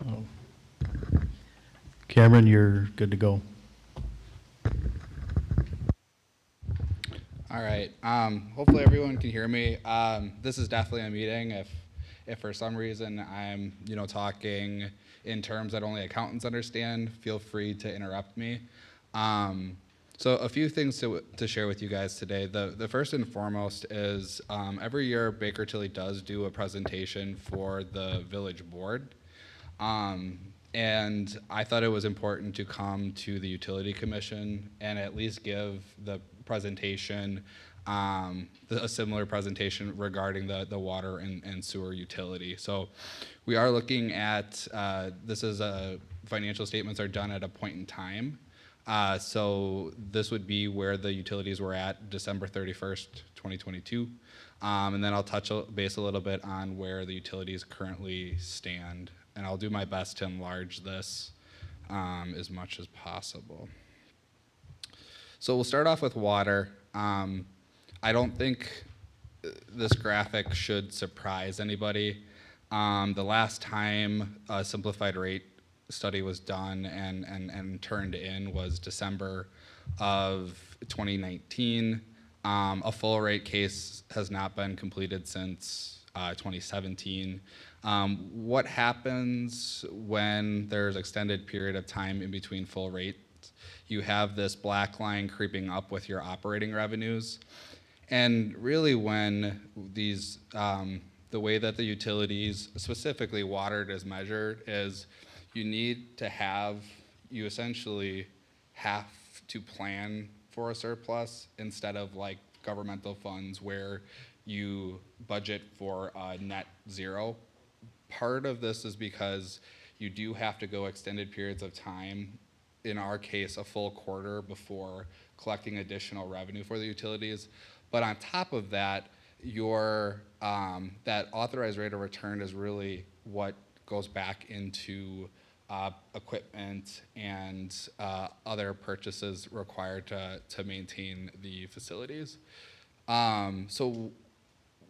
Oh. Cameron, you're good to go. All right. Hopefully everyone can hear me. This is definitely a meeting. If for some reason I'm, talking in terms that only accountants understand, feel free to interrupt me. So a few things to share with you guys today. The first and foremost is every year Baker Tilly does do a presentation for the village board. And I thought it was important to come to the Utility Commission and at least give the presentation, a similar presentation regarding the water and sewer utility. So we are looking at, this is financial statements are done at a point in time. So this would be where the utilities were at December 31st, 2022. And then I'll touch base a little bit on where the utilities currently stand. And I'll do my best to enlarge this as much as possible. So we'll start off with water. I don't think this graphic should surprise anybody. The last time a simplified rate study was done and turned in was December of 2019. A full rate case has not been completed since 2017. What happens when there's extended period of time in between full rates? You have this black line creeping up with your operating revenues. And really when these, the way that the utilities, specifically water is measured, is you essentially have to plan for a surplus instead of like governmental funds where you budget for net zero. Part of this is because you do have to go extended periods of time, in our case, a full quarter before collecting additional revenue for the utilities. But on top of that, that authorized rate of return is really what goes back into equipment and other purchases required to maintain the facilities. So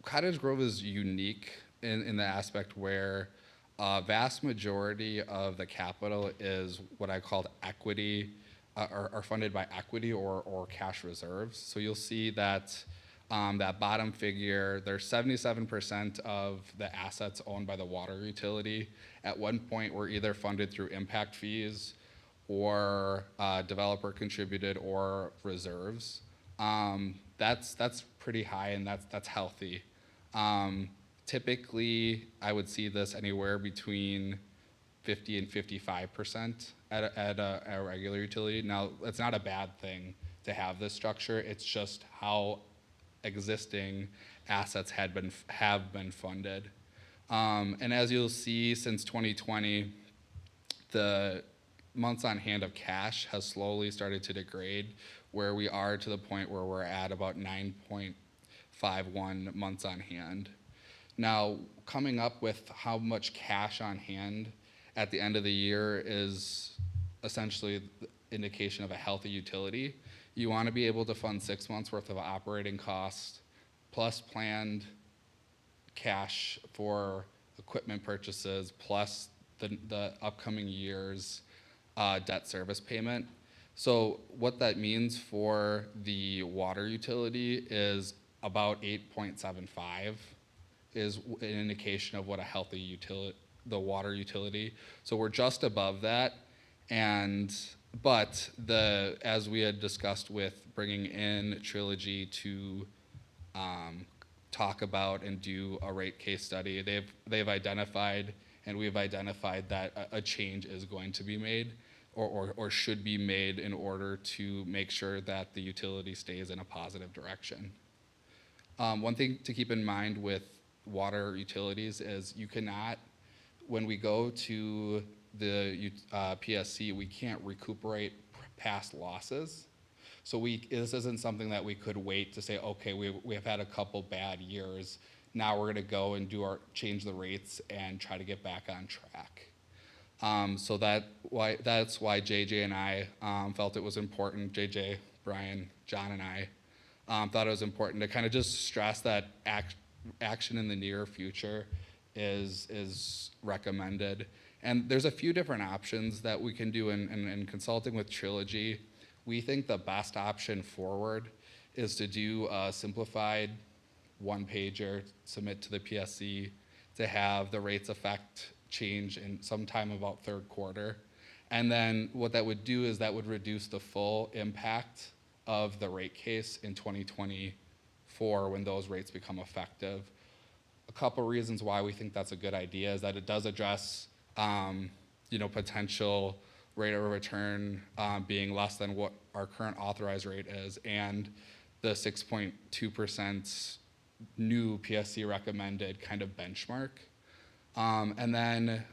Cottage Grove is unique in the aspect where a vast majority of the capital is what I called equity, are funded by equity or cash reserves. So you'll see that that bottom figure, there's 77% of the assets owned by the water utility at one point were either funded through impact fees or developer contributed or reserves. That's pretty high and that's healthy. Typically, I would see this anywhere between 50 and 55% at a regular utility. Now, it's not a bad thing to have this structure. It's just how existing assets have been funded. And as you'll see, since 2020, the months on hand of cash has slowly started to degrade, where we are to the point where we're at about 9.51 months on hand. Now, coming up with how much cash on hand at the end of the year is essentially the indication of a healthy utility. You want to be able to fund 6 months worth of operating costs plus planned cash for equipment purchases plus the upcoming year's debt service payment. So what that means for the water utility is about 8.75 is an indication of what a healthy utility, the water utility. So we're just above that. But as we had discussed with bringing in Trilogy to talk about and do a rate case study, they've identified and we've identified that a change is going to be made or should be made in order to make sure that the utility stays in a positive direction. One thing to keep in mind with water utilities is you cannot, when we go to the PSC, we can't recuperate past losses. So this isn't something that we could wait to say, okay, we have had a couple bad years. Now we're gonna go and change the rates and try to get back on track. So that's why JJ and I felt it was important, JJ, Brian, John and I thought it was important to kind of just stress that action in the near future is recommended. And there's a few different options that we can do in consulting with Trilogy. We think the best option forward is to do a simplified one-pager, submit to the PSC, to have the rates effect change in sometime about third quarter. And then what that would do is that would reduce the full impact of the rate case in 2024 when those rates become effective. A couple reasons why we think that's a good idea is that it does address potential rate of return being less than what our current authorized rate is, and the 6.2% new PSC recommended kind of benchmark. And then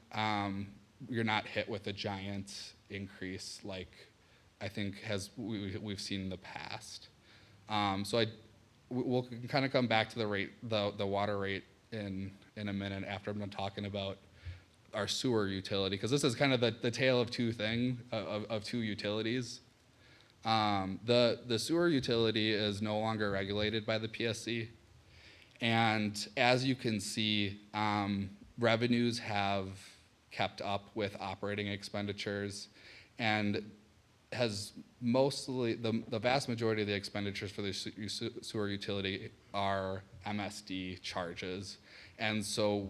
you're not hit with a giant increase like I think we've seen in the past. We'll kind of come back to the rate, the water rate in a minute after I'm done talking about our sewer utility, because this is kind of the tale of two utilities. The sewer utility is no longer regulated by the PSC, and as you can see, revenues have kept up with operating expenditures, and has mostly, the vast majority of the expenditures for the sewer utility are MSD charges. And so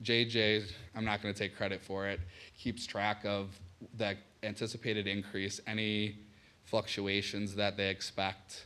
JJ, I'm not gonna take credit for it, keeps track of the anticipated increase, any fluctuations that they expect,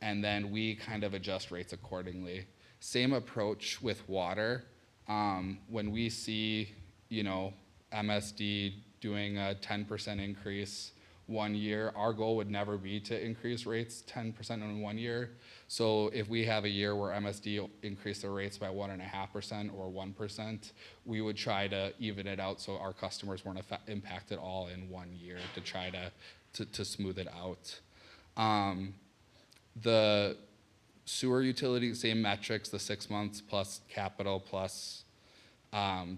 and then we kind of adjust rates accordingly. Same approach with water. When we see, MSD doing a 10% increase 1 year, our goal would never be to increase rates 10% in 1 year. So if we have a year where MSD increased their rates by 1.5% or 1%, we would try to even it out so our customers weren't impacted all in 1 year to try to smooth it out. The sewer utility, same metrics, the 6 months plus capital plus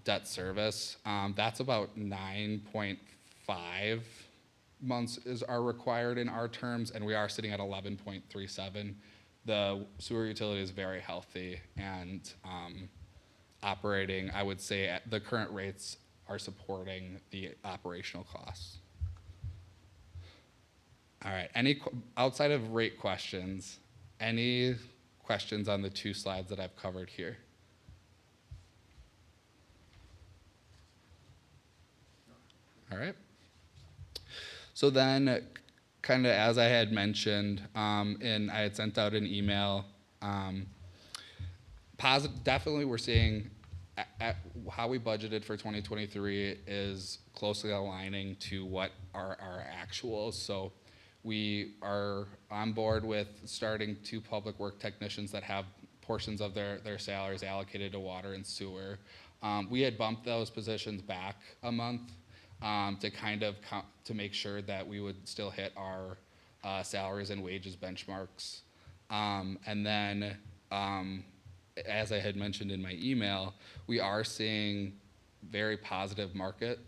debt service. That's about 9.5 months are required in our terms, and we are sitting at 11.37. The sewer utility is very healthy and operating, I would say, at the current rates are supporting the operational costs. All right, outside of rate questions, any questions on the 2 slides that I've covered here? All right. So then, kind of as I had mentioned, and I had sent out an email, definitely we're seeing how we budgeted for 2023 is closely aligning to what are our actuals. So we are on board with starting 2 public work technicians that have portions of their salaries allocated to water and sewer. We had bumped those positions back a month to kind of to make sure that we would still hit our salaries and wages benchmarks. And then, as I had mentioned in my email, we are seeing very positive market.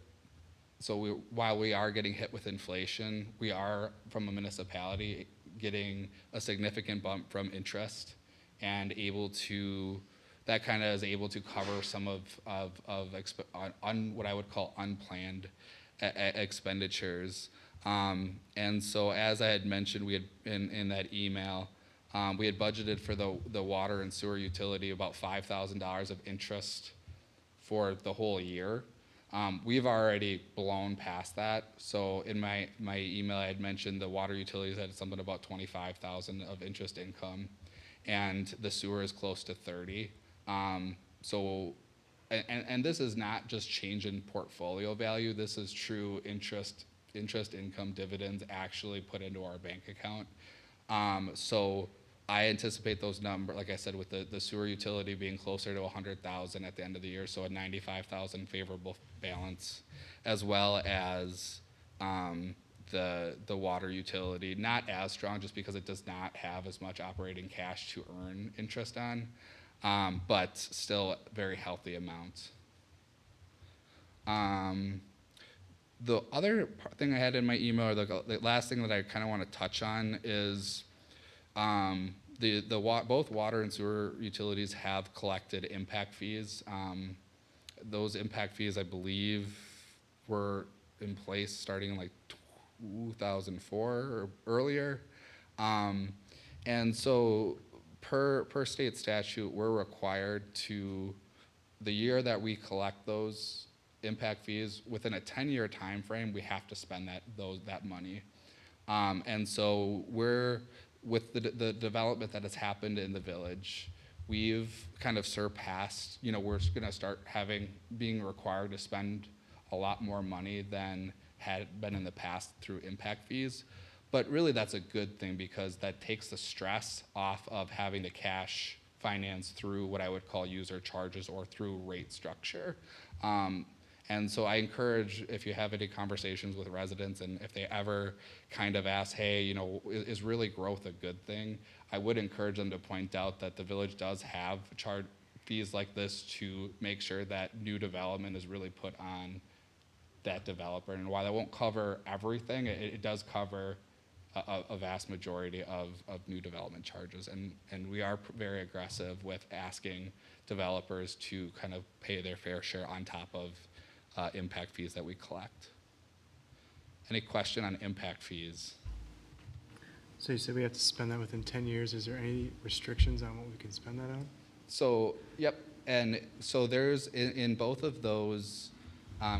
So while we are getting hit with inflation, we are, from a municipality, getting a significant bump from interest and that kind of is able to cover some of what I would call unplanned expenditures. And so as I had mentioned, we had in that email, we had budgeted for the water and sewer utility about $5,000 of interest for the whole year. We've already blown past that. So in my email, I had mentioned the water utilities had something about $25,000 of interest income, and the sewer is close to 30. So this is not just change in portfolio value. This is true interest income dividends actually put into our bank account. So I anticipate those numbers, like I said, with the sewer utility being closer to 100,000 at the end of the year, so a 95,000 favorable balance, as well as the water utility, not as strong just because it does not have as much operating cash to earn interest on, but still very healthy amounts. The other thing I had in my email, or the last thing that I kind of want to touch on is both water and sewer utilities have collected impact fees. Those impact fees, I believe, were in place starting in like 2004 or earlier. Um, and so per state statute, we're required to, the year that we collect those impact fees, within a 10-year time frame, we have to spend that money. And so we're, with the development that has happened in the village, we've kind of surpassed, we're gonna start being required to spend a lot more money than had been in the past through impact fees. But really that's a good thing, because that takes the stress off of having to cash finance through what I would call user charges or through rate structure. And so I encourage, if you have any conversations with residents and if they ever kind of ask, hey, is really growth a good thing? I would encourage them to point out that the village does have charge fees like this to make sure that new development is really put on that developer. And while that won't cover everything, it does cover a vast majority of new development charges. And we are very aggressive with asking developers to kind of pay their fair share on top of impact fees that we collect. Any question on impact fees? So you said we have to spend that within 10 years. Is there any restrictions on what we can spend that on? So, yep. And so there's, in both of those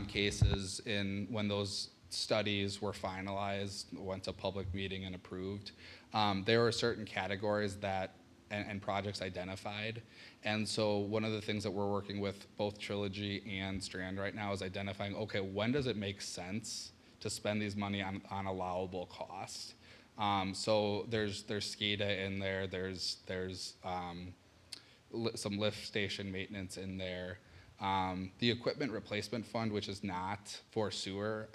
cases, when those studies were finalized, went to public meeting and approved, there were certain categories that and projects identified. And so one of the things that we're working with both Trilogy and Strand right now is identifying, okay, when does it make sense to spend these money on allowable costs? So there's SCADA in there, there's some lift station maintenance in there. The equipment replacement fund, which is not for sewer,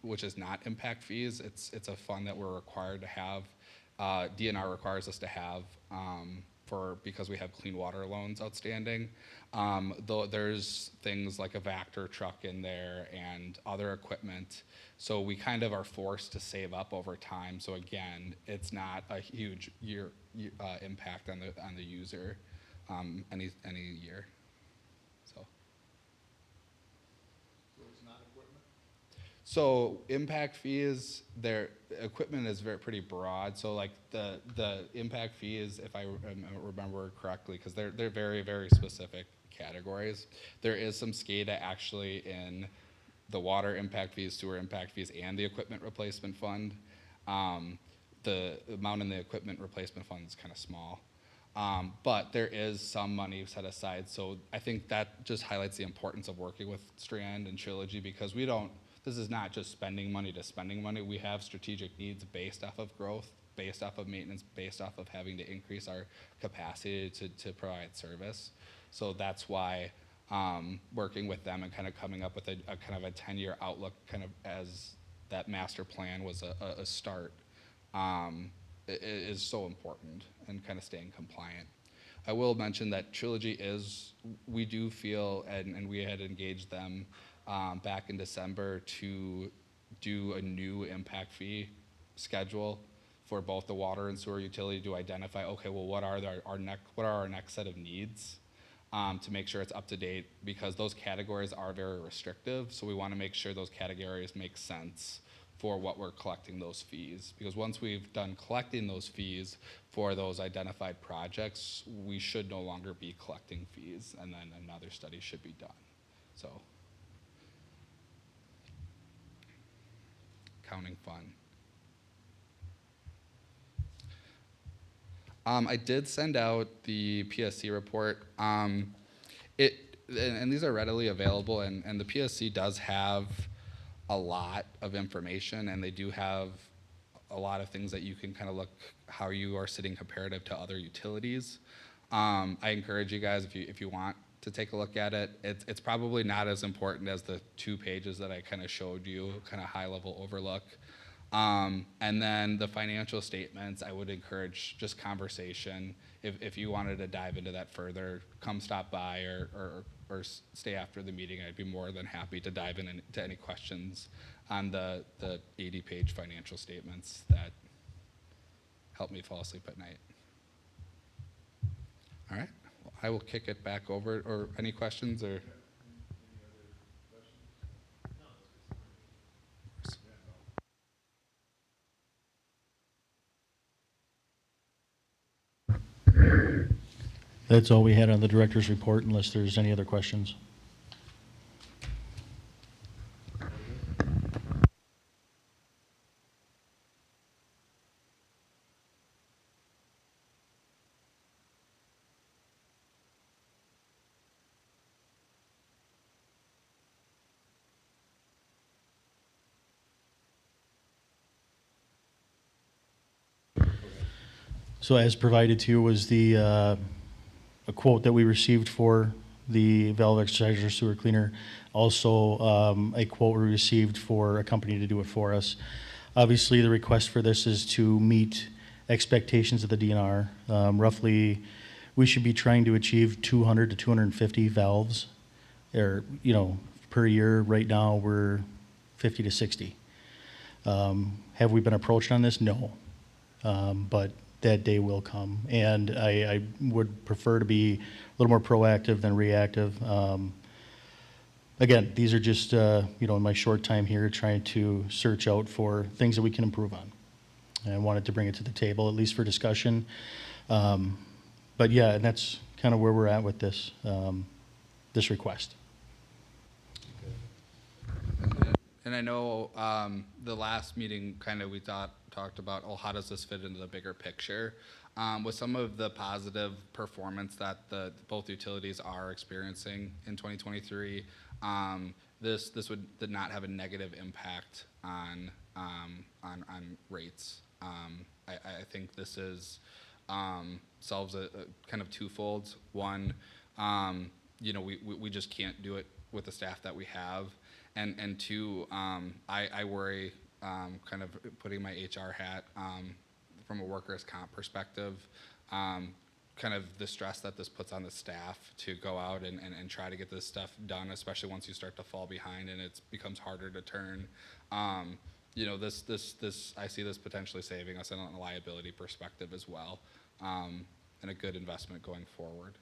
which is not impact fees, it's a fund that we're required to have. DNR requires us to have because we have clean water loans outstanding. Though there's things like a Vector truck in there and other equipment. So we kind of are forced to save up over time. So again, it's not a huge impact on the user any year. So impact fees, their equipment is pretty broad. So like the impact fees, if I remember correctly, because they're very, very specific categories. There is some SCADA actually in the water impact fees, sewer impact fees, and the equipment replacement fund. The amount in the equipment replacement fund is kind of small. But there is some money set aside. So I think that just highlights the importance of working with Strand and Trilogy, because this is not just spending money to spending money. We have strategic needs based off of growth, based off of maintenance, based off of having to increase our capacity to provide service. So that's why working with them and kind of coming up with a kind of a 10-year outlook, kind of as that master plan was a start, is so important, and kind of staying compliant. I will mention that Trilogy we do feel, and we had engaged them back in December to do a new impact fee schedule for both the water and sewer utility to identify, okay, well, what are our next set of needs to make sure it's up to date, because those categories are very restrictive. So we want to make sure those categories make sense for what we're collecting those fees. Because once we've done collecting those fees for those identified projects, we should no longer be collecting fees, and then another study should be done. So, accounting fund. I did send out the PSC report. And these are readily available, and the PSC does have a lot of information, and they do have a lot of things that you can kind of look how you are sitting comparative to other utilities. I encourage you guys, if you want to take a look at it. It's probably not as important as the 2 pages that I kind of showed you, kind of high level overlook. And then the financial statements, I would encourage just conversation. If you wanted to dive into that further, come stop by or stay after the meeting. I'd be more than happy to dive into any questions on the 80-page financial statements that help me fall asleep at night. All right, well, I will kick it back over, or any questions or? That's all we had on the director's report, unless there's any other questions. So as provided to you was the, a quote that we received for the valve exerciser sewer cleaner. Also, a quote we received for a company to do it for us. Obviously, the request for this is to meet expectations of the DNR. Roughly, we should be trying to achieve 200 to 250 valves, or, per year. Right now, we're 50 to 60. Have we been approached on this? No. But that day will come. And I would prefer to be a little more proactive than reactive. Again, these are just, in my short time here, trying to search out for things that we can improve on. And I wanted to bring it to the table, at least for discussion. But yeah, and that's kind of where we're at with this, this request. And I know the last meeting, kind of we talked about, oh, how does this fit into the bigger picture? With some of the positive performance that both utilities are experiencing in 2023, this did not have a negative impact on rates. I think this is solves a kind of twofold. One, we just can't do it with the staff that we have. And two, I worry, kind of putting my HR hat from a workers' comp perspective, kind of the stress that this puts on the staff to go out and try to get this stuff done, especially once you start to fall behind and it becomes harder to turn. This I see this potentially saving us on a liability perspective as well, and a good investment going forward.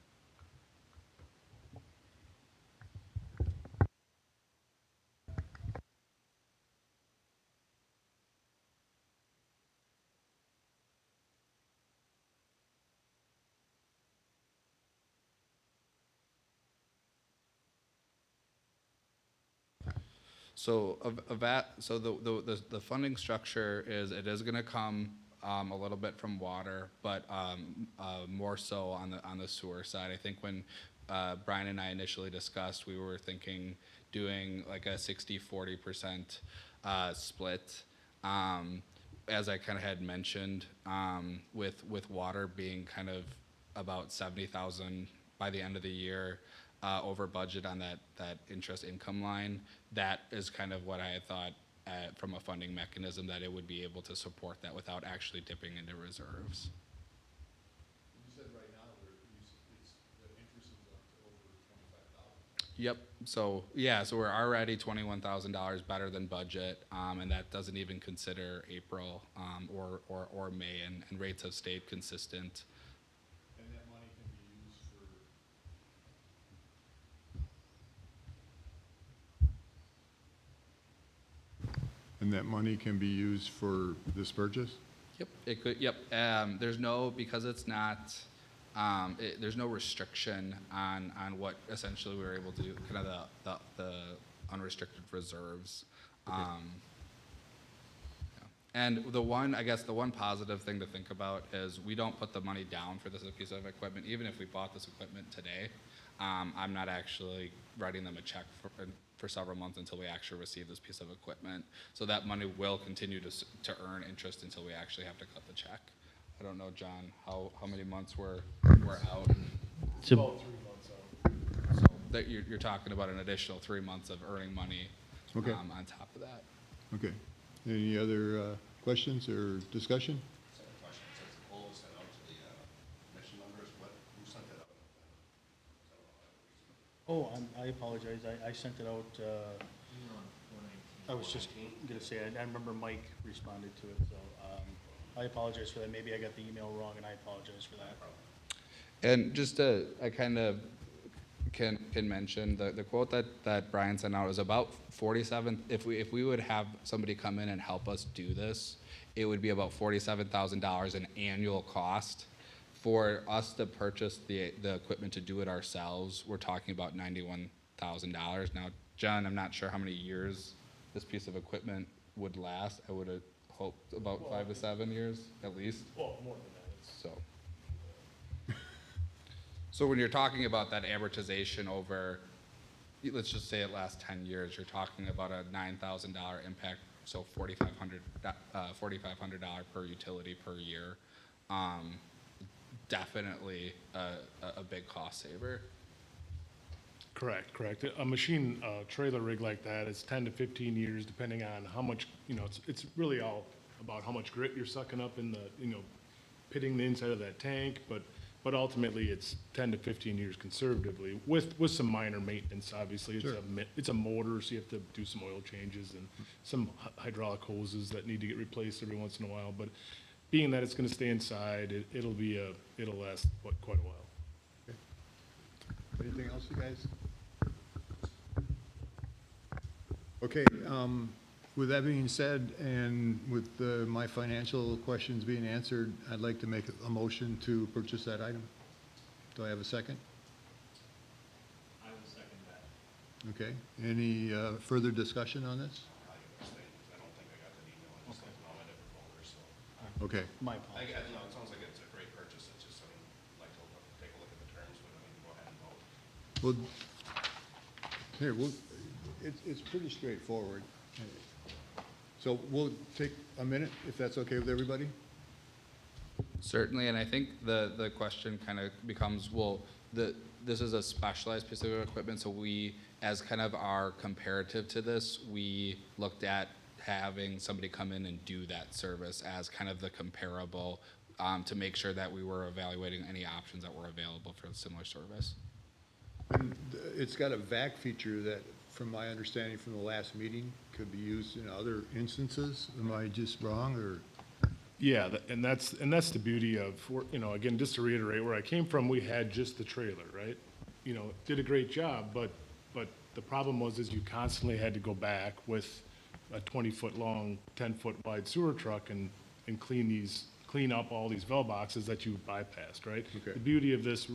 So the funding structure is, it is going to come a little bit from water, but more so on the sewer side. I think when Brian and I initially discussed, we were thinking doing like a 60-40% split. As I kind of had mentioned, with water being kind of about 70,000 by the end of the year, over budget on that interest income line. That is kind of what I had thought from a funding mechanism, that it would be able to support that without actually dipping into reserves. You said right now the interest is up to over 25,000. Yep. So yeah, so we're already $21,000 better than budget, and that doesn't even consider April or May, and rates have stayed consistent. And that money can be used for. And that money can be used for this purchase? Yep, it could. Yep. There's no, because it's not. There's no restriction on what essentially we were able to do. Kind of the unrestricted reserves. Okay. Yeah. And the one positive thing to think about is we don't put the money down for this piece of equipment. Even if we bought this equipment today, I'm not actually writing them a check for several months until we actually receive this piece of equipment. So that money will continue to earn interest until we actually have to cut the check. I don't know, John, how many months we're out. It's a- About 3 months out. So that you're talking about an additional 3 months of earning money. Okay. On top of that. Okay. Any other questions or discussion? Second question, since the poll was sent out to the commission members, who sent it out? Oh, I apologize. I sent it out. I was just going to say, I remember Mike responded to it, so I apologize for that. Maybe I got the email wrong, and I apologize for that. And just I kind of can mention the quote that Brian sent out is about 47. If we would have somebody come in and help us do this, it would be about $47,000 in annual cost For us to purchase the equipment to do it ourselves, we're talking about $91,000. Now, John, I'm not sure how many years this piece of equipment would last. I would have hoped about 5 to 7 years at least. Well, more than that. So when you're talking about that amortization over, let's just say it lasts 10 years, you're talking about a $9,000 impact, so $4,500 per utility per year. Definitely a big cost saver. Correct. A machine, trailer rig like that is 10 to 15 years, depending on how much, it's really all about how much grit you're sucking up in the, pitting the inside of that tank, but ultimately it's 10 to 15 years conservatively with some minor maintenance, obviously. It's a motor, so you have to do some oil changes and some hydraulic hoses that need to get replaced every once in a while, but being that it's gonna stay inside, it'll last quite a while. Anything else, you guys? Okay, with that being said, and with my financial questions being answered, I'd like to make a motion to purchase that item. Do I have a second? I will second that. Okay, any further discussion on this? I don't think I got that email, I just left it on my different folder, so. Okay, My I, apologies. no, it sounds like it's a great purchase, it's just, like to take a look at the terms, but I mean, go ahead and vote. well, here, it's pretty straightforward. So we'll take a minute, if that's okay with everybody? Certainly, and I think the question kind of becomes, well, this is a specialized piece of equipment, so we, as kind of our comparative to this, we looked at having somebody come in and do that service as kind of the comparable, to make sure that we were evaluating any options that were available for a similar service. And it's got a vac feature that, from my understanding from the last meeting, could be used in other instances. Am I just wrong, or? Yeah, and that's the beauty of, again, just to reiterate, where I came from, we had just the trailer, right? Did a great job, but the problem was is you constantly had to go back with a 20-foot long, 10-foot wide sewer truck and clean up all these valve boxes that you bypassed, right? Okay. The beauty of this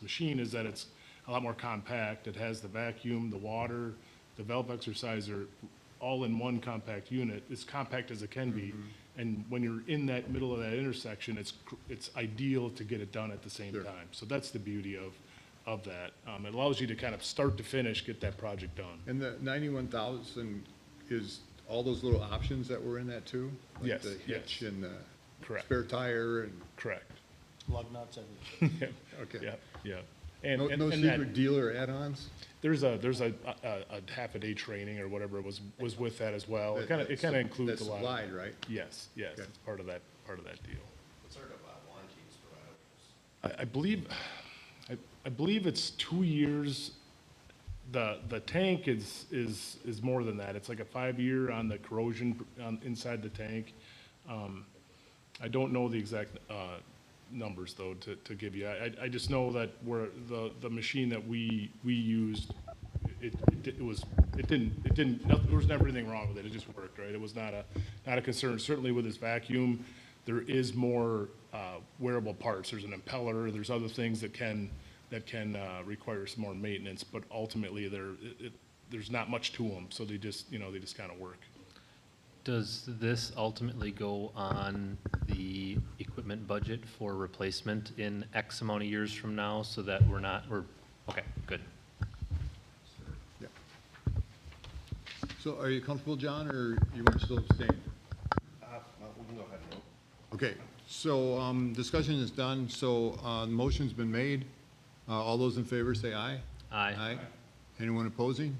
machine is that it's a lot more compact. It has the vacuum, the water, the valve exerciser, all in one compact unit, as compact as it can be. And when you're in that middle of that intersection, it's ideal to get it done at the same Sure. time. So that's the beauty of that. It allows you to kind of start to finish, get that project done. And the 91,000 is all those little options that were in that too? Yes, Like the hitch yes. and the Correct. spare tire and, Correct. Lug nuts, everything. okay. Yeah. No And that, secret dealer add-ons? there's a half a day training or whatever was with that as well. It kind of includes That's a lot. supplied, right? Yes, Okay. it's part of that deal. What sort of warranties provided? I believe it's 2 years. The tank is more than that. It's like a 5-year on the corrosion inside the tank. I don't know the exact numbers though to give you. I just know that where the machine that we used, there was never anything wrong with it. It just worked, right? It was not a concern. Certainly with this vacuum, there is more wearable parts. There's an impeller. There's other things that can require some more maintenance, but ultimately there's not much to them. So they just kind of work. Does this ultimately go on the equipment budget for replacement in X amount of years from now, so that okay, good. Yeah. So are you comfortable, John, or you want to still abstain? We can go ahead and vote. Okay, so discussion is done, so the motion's been made. All those in favor say aye. Aye. Aye. Anyone opposing?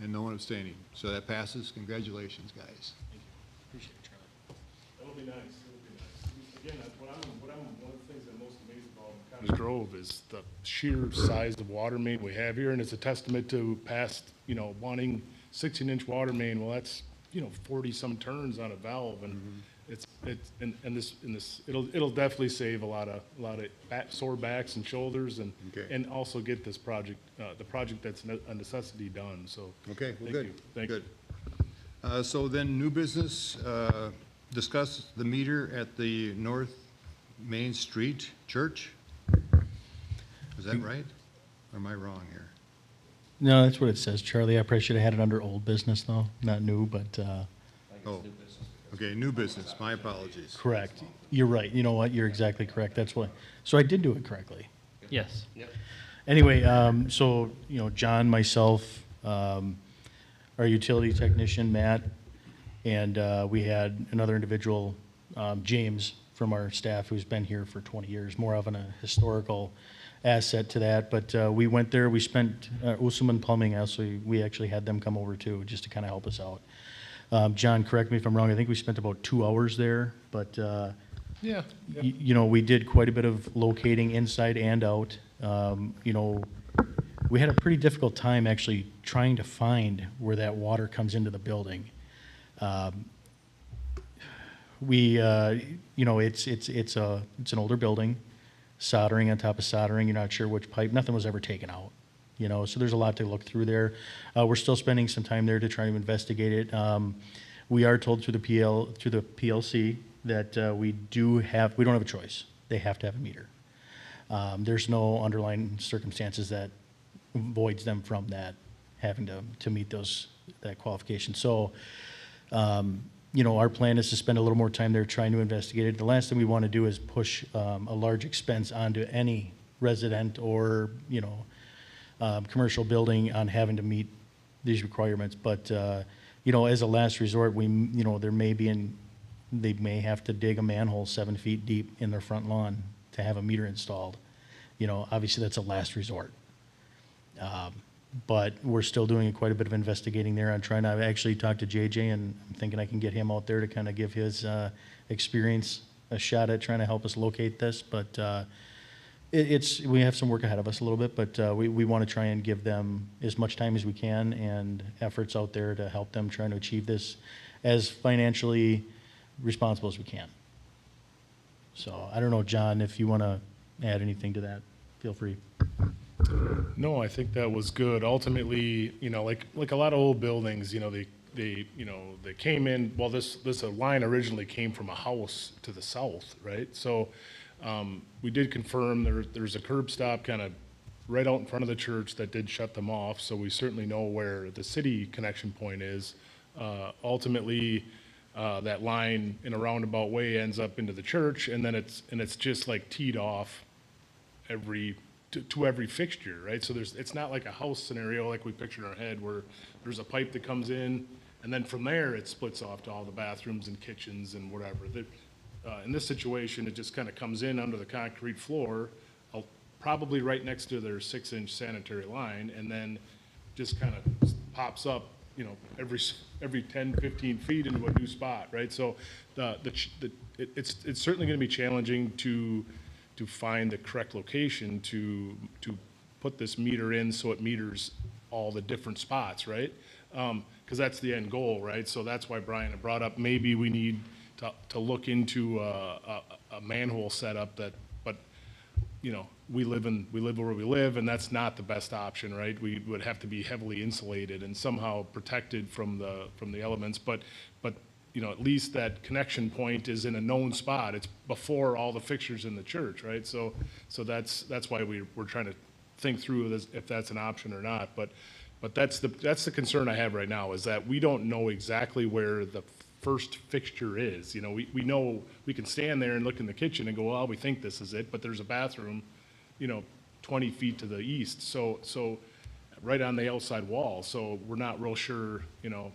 And no one abstaining. So that passes. Congratulations, guys. Appreciate it, Charlie. That'll be nice. Again, one of the things I'm most amazed about in Cottage Grove is the sheer size of water main we have here, and it's a testament to past, wanting 16-inch water main. Well, that's 40-some turns on a valve, and it'll definitely save a lot of sore backs and shoulders, and Okay. and also get this project, the project that's a necessity done. So Okay, well, Thank good. you. Thank you. Good. So then, new business, discuss the meter at the north Main Street Church? Is that right? Or am I wrong here? No, that's what it says, Charlie. I probably should have had it under old business though, not new, but, Oh, okay, new business, my apologies. correct. You're right. You know what? You're exactly correct. That's what, so I did do it correctly. Yes. Anyway, so, you know, John, myself, our utility technician, Matt, and we had another individual, James, from our staff who's been here for 20 years, more of a historical asset to that. But we went there, we spent, Usman Plumbing, also, we actually had them come over too, just to kind of help us out. John, correct me if I'm wrong, I think we spent about 2 hours there, but Yeah. you know, we did quite a bit of locating inside and out. You know, we had a pretty difficult time actually trying to find where that water comes into the building. You know, it's an older building, soldering on top of soldering. You're not sure which pipe. Nothing was ever taken out. You know, so there's a lot to look through there. We're still spending some time there to try to investigate it. We are told through the PLC that we don't have a choice. They have to have a meter. There's no underlying circumstances that voids them from that, having to meet that qualification. So, you know, our plan is to spend a little more time there trying to investigate it. The last thing we want to do is push a large expense onto any resident or, you know, commercial building on having to meet these requirements. But, you know, as a last resort, you know, they may have to dig a manhole 7 feet deep in their front lawn to have a meter installed. You know, obviously that's a last resort. But we're still doing quite a bit of investigating there. I'm trying to actually talk to JJ, and I'm thinking I can get him out there to kind of give his experience a shot at trying to help us locate this. But we have some work ahead of us a little bit, but we want to try and give them as much time as we can and efforts out there to help them trying to achieve this as financially responsible as we can. So I don't know, John, if you want to add anything to that, feel free. No, I think that was good. Ultimately, you know, like a lot of old buildings, you know, they came in, well, this line originally came from a house to the south, right? So we did confirm there's a curb stop kind of right out in front of the church that did shut them off, so we certainly know where the city connection point is. Ultimately, that line in a roundabout way ends up into the church, and then it's just like teed off to every fixture, right? So it's not like a house scenario like we pictured in our head where there's a pipe that comes in, and then from there it splits off to all the bathrooms and kitchens and whatever. In this situation, it just kind of comes in under the concrete floor, probably right next to their 6-inch sanitary line, and then just kind of pops up, you know, every 10, 15 feet into a new spot, right? So it's certainly going to be challenging to find the correct location to put this meter in so it meters all the different spots, right? Because that's the end goal, right? So that's why Brian had brought up maybe we need to look into a manhole setup but you know, we live where we live, and that's not the best option, right? We would have to be heavily insulated and somehow protected from the elements, but you know, at least that connection point is in a known spot. It's before all the fixtures in the church, right? So that's why we're trying to think through this, if that's an option or not. But that's the concern I have right now, is that we don't know exactly where the first fixture is. You know, we know we can stand there and look in the kitchen and go, well, we think this is it, but there's a bathroom, you know, 20 feet to the east, so right on the outside wall. So we're not real sure, you know,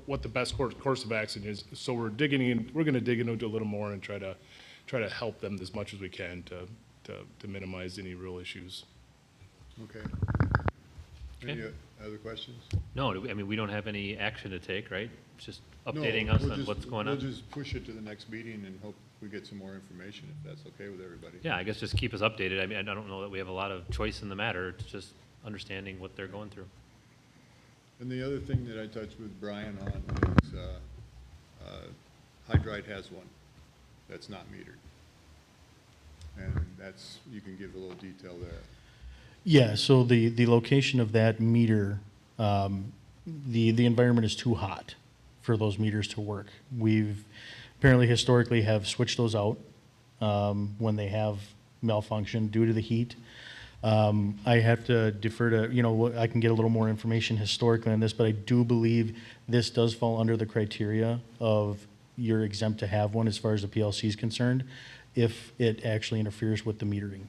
what the best course of action is. So we're going to dig into it a little more and try to help them as much as we can to minimize any real issues. Okay. Any other questions? No, I mean, we don't have any action to take, right? It's just No, updating us we'll on just- what's going on. We'll just push it to the next meeting and hope we get some more information, if that's okay with everybody. Yeah, I guess just keep us updated. I mean, I don't know that we have a lot of choice in the matter. It's just understanding what they're going through. And the other thing that I touched with Brian on is Hydride has one that's not metered. And you can give a little detail there. Yeah, so the location of that meter, the environment is too hot for those meters to work. We've apparently historically have switched those out when they have malfunction due to the heat. I have to defer to, I can get a little more information historically on this, but I do believe this does fall under the criteria of you're exempt to have one as far as the PLC is concerned, if it actually interferes with the metering.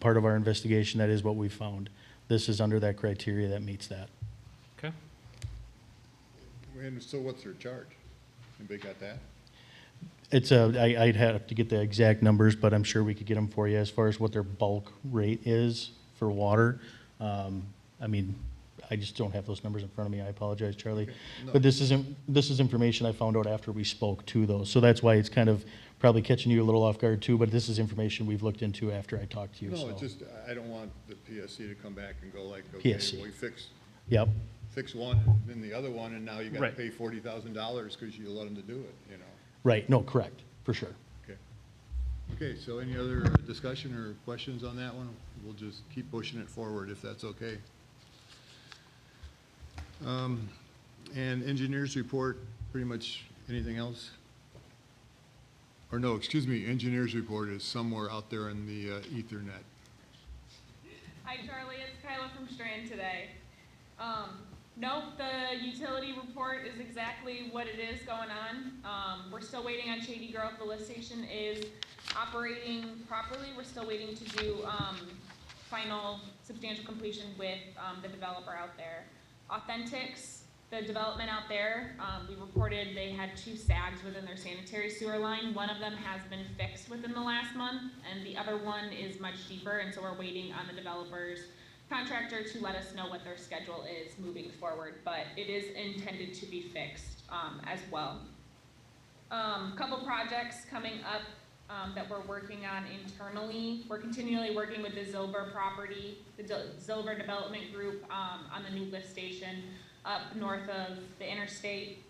Part of our investigation, that is what we found. This is under that criteria that meets that. Okay. And so what's their charge? Anybody got that? I'd have to get the exact numbers, but I'm sure we could get them for you as far as what their bulk rate is for water. I mean, I just don't have those numbers in front of me. I apologize, Charlie. No. But this is information I found out after we spoke to those. So that's why it's kind of probably catching you a little off guard too, but this is information we've looked into after I talked to you, No, so. it's just, I don't want the PSC to come back and go like, okay, PSC. well, we Yep, fix one, then the other one, and now you gotta Right. pay $40,000 because you let them to do it, you know? right, no, correct, for sure. Okay. Okay, so any other discussion or questions on that one? We'll just keep pushing it forward if that's okay. And engineers report, pretty much anything else? Or no, excuse me, engineers report is somewhere out there in the Ethernet. Hi Charlie, it's Kyla from Strand today. Nope, the utility report is exactly what it is going on. We're still waiting on Shady Grove. The lift station is operating properly. We're still waiting to do final substantial completion with the developer out there. Authentics, the development out there, we reported they had 2 sags within their sanitary sewer line. One of them has been fixed within the last month, and the other one is much deeper, and so we're waiting on the developer's contractor to let us know what their schedule is moving forward, but it is intended to be fixed as well. Couple projects coming up that we're working on internally. We're continually working with the Zilver property, the Zilver Development Group on the new lift station up north of the interstate.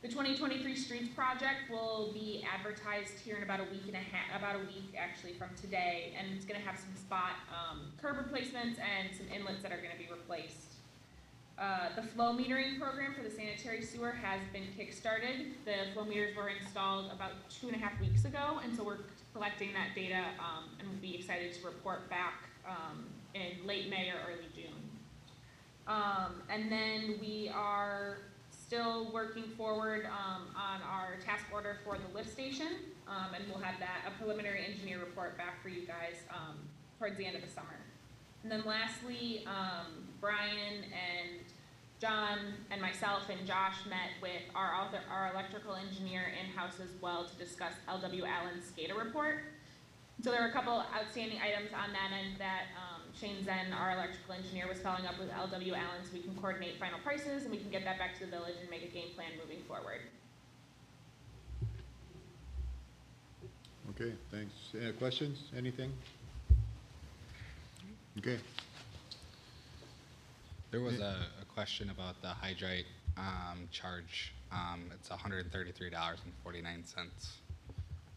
The 2023 Streets project will be advertised here in about a week and a half, about a week actually from today, and it's gonna have some spot curb replacements and some inlets that are gonna be replaced. The flow metering program for the sanitary sewer has been kick-started. The flow meters were installed about 2.5 weeks ago, and so we're collecting that data and we'll be excited to report back in late May or early June. And then we are still working forward on our task order for the lift station, and we'll have a preliminary engineer report back for you guys towards the end of the summer. And then lastly, Brian and John and myself and Josh met with our electrical engineer in-house as well to discuss LW Allen's SCADA report. So there are a couple outstanding items on that end that Shane Zen, our electrical engineer, was following up with LW Allen so we can coordinate final prices and we can get that back to the village and make a game plan moving forward. Okay, thanks. Any questions, anything? Okay. There was a question about the hydrite charge. It's $133.49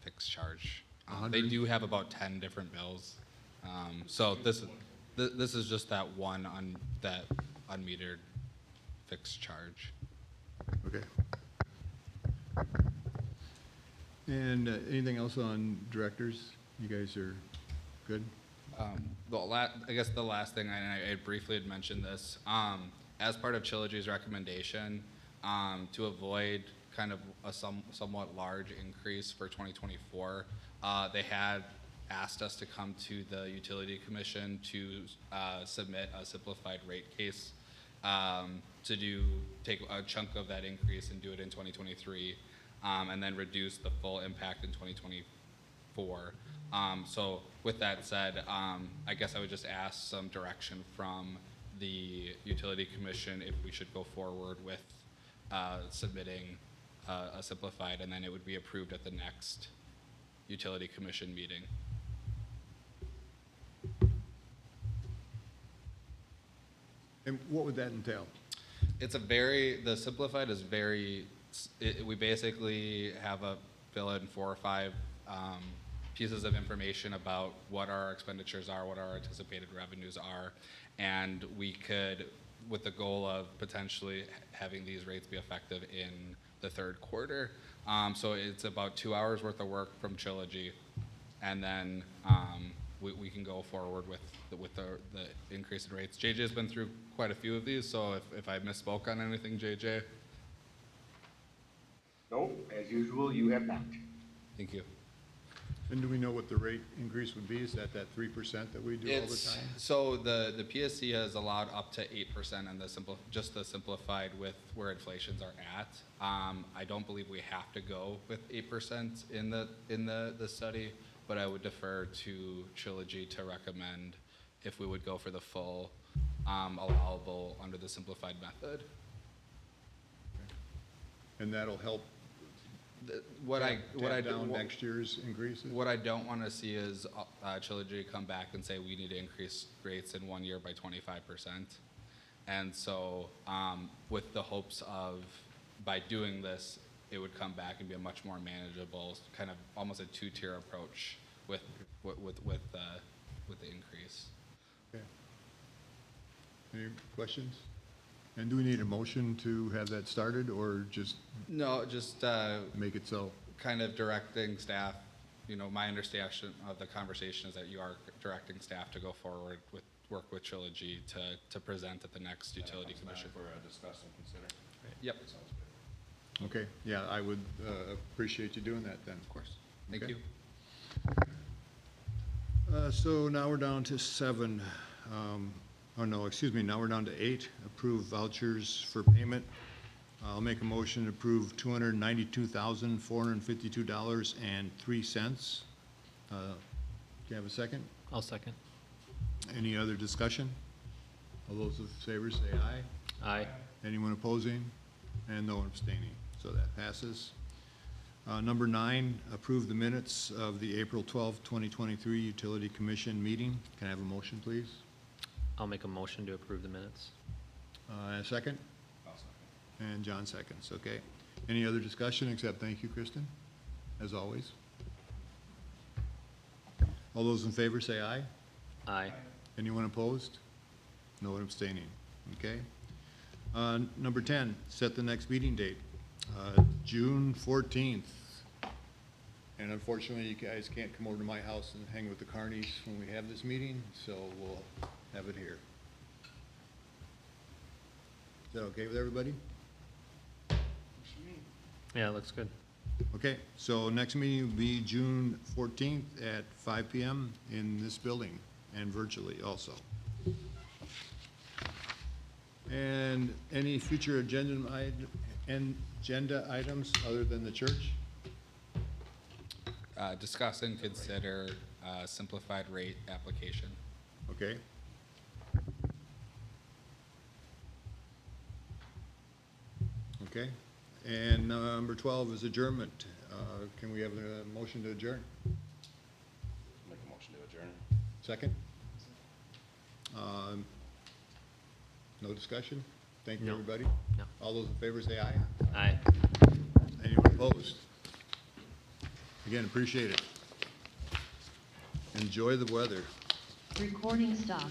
fixed charge. They do have about 10 different bills. So this is just that one that unmetered fixed charge. Okay. And anything else on directors? You guys are good? I guess the last thing, and I briefly had mentioned this, as part of Trilogy's recommendation, to avoid kind of a somewhat large increase for 2024, they had asked us to come to the Utility Commission to submit a simplified rate case to take a chunk of that increase and do it in 2023, and then reduce the full impact in 2024. So with that said, I guess I would just ask some direction from the Utility Commission if we should go forward with submitting a simplified, and then it would be approved at the next Utility Commission meeting. And what would that entail? It's the simplified is we basically have a fill in 4 or 5 pieces of information about what our expenditures are, what our anticipated revenues are, and we could, with the goal of potentially having these rates be effective in the third quarter. So it's about 2 hours worth of work from Trilogy, and then we can go forward with the increase in rates. JJ's been through quite a few of these, so if I misspoke on anything, JJ, No, as usual, you have not. thank you. And do we know what the rate increase would be? Is that 3% that we do all the time? So the PSC has allowed up to 8% in the just the simplified with where inflations are at. I don't believe we have to go with 8% in the study, but I would defer to Trilogy to recommend if we would go for the full allowable under the simplified method. And that'll help What I tap down don't next year's increases? what I don't want to see is Trilogy come back and say we need to increase rates in 1 year by 25%. And so with the hopes of by doing this, it would come back and be a much more manageable, kind of almost a two-tier approach with the increase. Okay. Any questions? And do we need a motion to have that started, or just No, just make it so? kind of directing staff. You know, my understanding of the conversation is that you are directing staff to go forward with work with Trilogy to present at the next utility commission. For discuss and consider. Yep, Sounds good. Okay, yeah, I would appreciate you doing that then. of course. Thank Okay. you. So now we're down to 7. Oh, no, excuse me, now we're down to 8, approve vouchers for payment. I'll make a motion to approve $292,452.03. Do you have a second? I'll second. Any other discussion? All those in favor say aye. Aye. Anyone opposing? And no one abstaining. So that passes. Number 9, approve the minutes of the April 12th, 2023 Utility Commission meeting. Can I have a motion, please? I'll make a motion to approve the minutes. And a second? I'll second. And John seconds, okay. Any other discussion except thank you, Kristen, as always? All those in favor say aye. Aye. Anyone opposed? No one abstaining, okay? Number 10, set the next meeting date, June 14th. And unfortunately, you guys can't come over to my house and hang with the Carnies when we have this meeting, so we'll have it here. Is that okay with everybody? Yeah, it looks good. Okay, so next meeting will be June 14th at 5 PM in this building and virtually also. And any future agenda items other than the church? Discuss and consider simplified rate application. Okay. Okay, and number 12 is adjournment. Can we have a motion to adjourn? Make a motion to adjourn. Second? No discussion? Thank you, No. everybody. No. All those in favor say aye. Aye. Anyone opposed? Again, appreciate it. Enjoy the weather. Recording stopped.